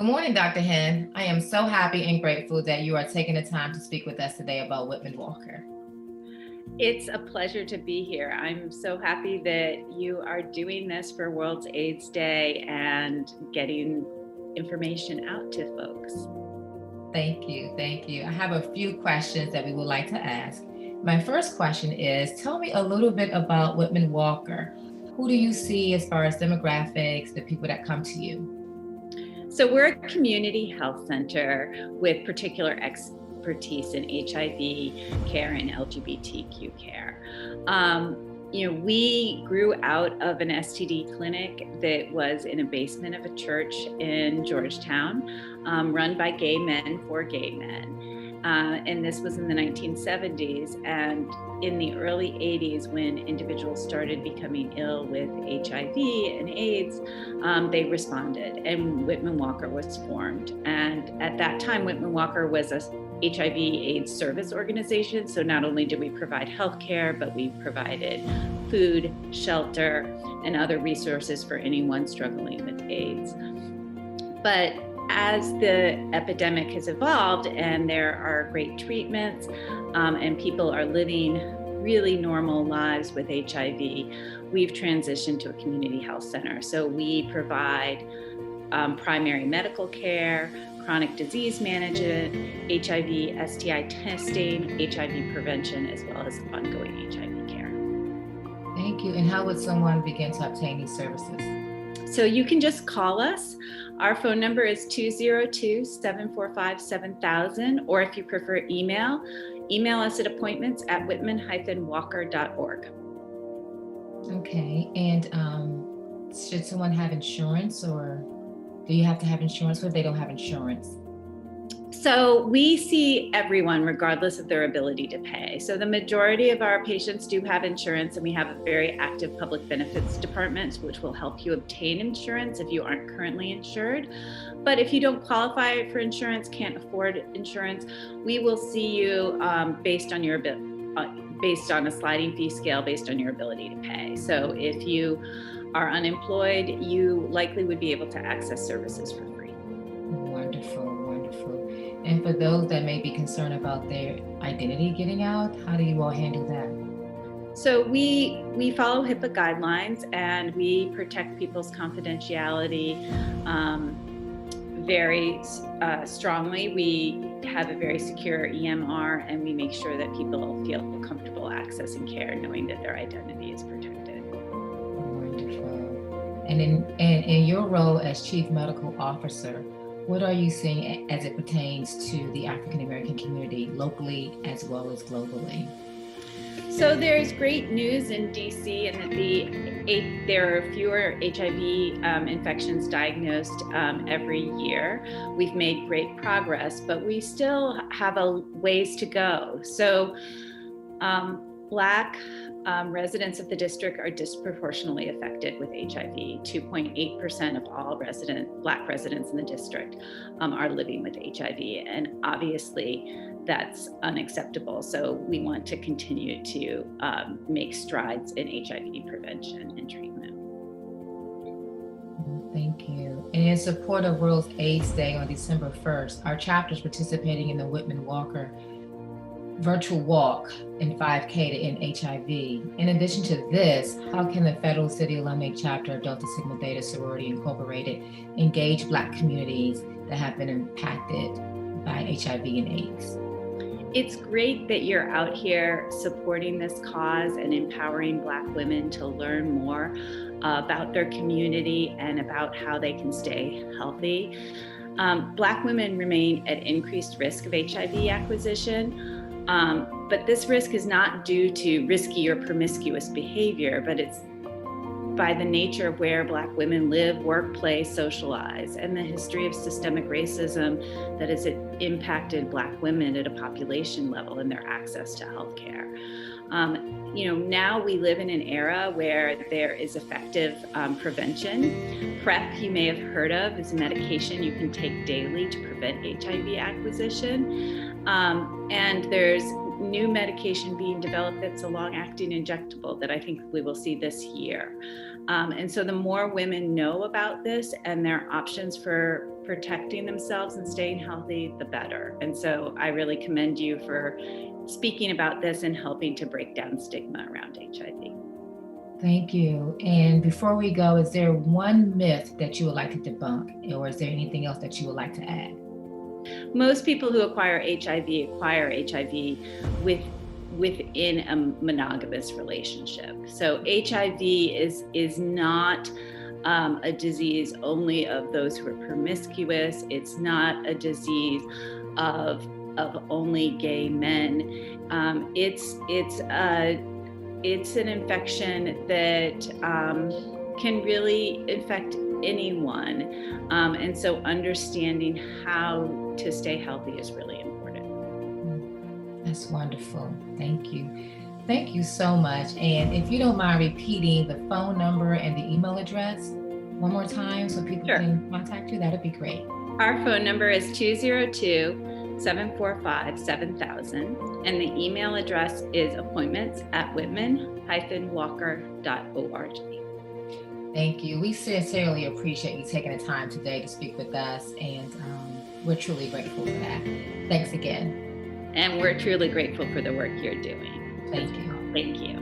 morning, Dr. Hen. I am so happy and grateful that you are taking the time to speak with us today about Whitman-Walker. It's a pleasure to be here. I'm so happy that you are doing this for World AIDS Day and getting information out to folks. Thank you. Thank you. I have a few questions that we would like to ask. My first question is, tell me a little bit about Whitman-Walker. Who do you see as far as demographics, the people that come to you? So we're a community health center with particular expertise in HIV care and LGBTQ care. We grew out of an STD clinic that was in a basement of a church in Georgetown, run by gay men for gay men. And this was in the 1970s. And in the early 80s, when individuals started becoming ill with HIV and AIDS, they responded, and Whitman-Walker was formed. And at that time, Whitman-Walker was a HIV/AIDS service organization. So not only did we provide healthcare, but we provided food, shelter, and other resources for anyone struggling with AIDS. But as the epidemic has evolved and there are great treatments and people are living really normal lives with HIV, we've transitioned to a community health center. So we provide primary medical care, chronic disease management, HIV, STI testing, HIV prevention, as well as ongoing HIV care. Thank you. And how would someone begin to obtain these services? So you can just call us. Our phone number is 202-745-7000, or if you prefer email us at appointments@whitman-walker.org. Okay. And should someone have insurance, or do you have to have insurance if they don't have insurance? So we see everyone regardless of their ability to pay. So the majority of our patients do have insurance, and we have a very active public benefits department, which will help you obtain insurance if you aren't currently insured. But if you don't qualify for insurance, can't afford insurance, we will see you based on a sliding fee scale based on your ability to pay. So if you are unemployed, you likely would be able to access services for free. Wonderful, wonderful. And for those that may be concerned about their identity getting out, how do you all handle that? So we follow HIPAA guidelines, and we protect people's confidentiality very strongly. We have a very secure EMR, and we make sure that people feel comfortable accessing care, knowing that their identity is protected. Wonderful. And in your role as Chief Medical Officer, what are you seeing as it pertains to the African American community locally as well as globally? So there's great news in DC, and that there are fewer HIV infections diagnosed every year. We've made great progress, but we still have a ways to go. So Black residents of the district are disproportionately affected with HIV. 2.8% of all Black residents in the district are living with HIV, and obviously that's unacceptable. So we want to continue to make strides in HIV prevention and treatment. Thank you. And in support of World AIDS Day on December 1st, our chapter is participating in the Whitman-Walker virtual walk and 5K to end HIV. In addition to this, how can the Federal City Alumni Chapter of Delta Sigma Theta Sorority Incorporated engage Black communities that have been impacted by HIV and AIDS? It's great that you're out here supporting this cause and empowering Black women to learn more about their community and about how they can stay healthy. Black women remain at increased risk of HIV acquisition. But this risk is not due to risky or promiscuous behavior, but it's by the nature of where Black women live, work, play, socialize, and the history of systemic racism that has impacted Black women at a population level in their access to healthcare. Now we live in an era where there is effective prevention. PrEP, you may have heard of, is a medication you can take daily to prevent HIV acquisition. And there's new medication being developed that's a long-acting injectable that I think we will see this year. And so the more women know about this and their options for protecting themselves and staying healthy, the better. And so I really commend you for speaking about this and helping to break down stigma around HIV. Thank you. And before we go, is there one myth that you would like to debunk, or is there anything else that you would like to add? Most people who acquire HIV within a monogamous relationship. So HIV is not a disease only of those who are promiscuous. It's not a disease of only gay men. It's an infection that can really infect anyone. And so understanding how to stay healthy is really important. That's wonderful. Thank you. Thank you so much. And if you don't mind repeating the phone number and the email address one more time so people can contact you, that'd be great. Our phone number is 202-745-7000, and the email address is appointments@whitman-walker.org. Thank you. We sincerely appreciate you taking the time today to speak with us, and we're truly grateful for that. Thanks again. And we're truly grateful for the work you're doing. Thank you. Thank you.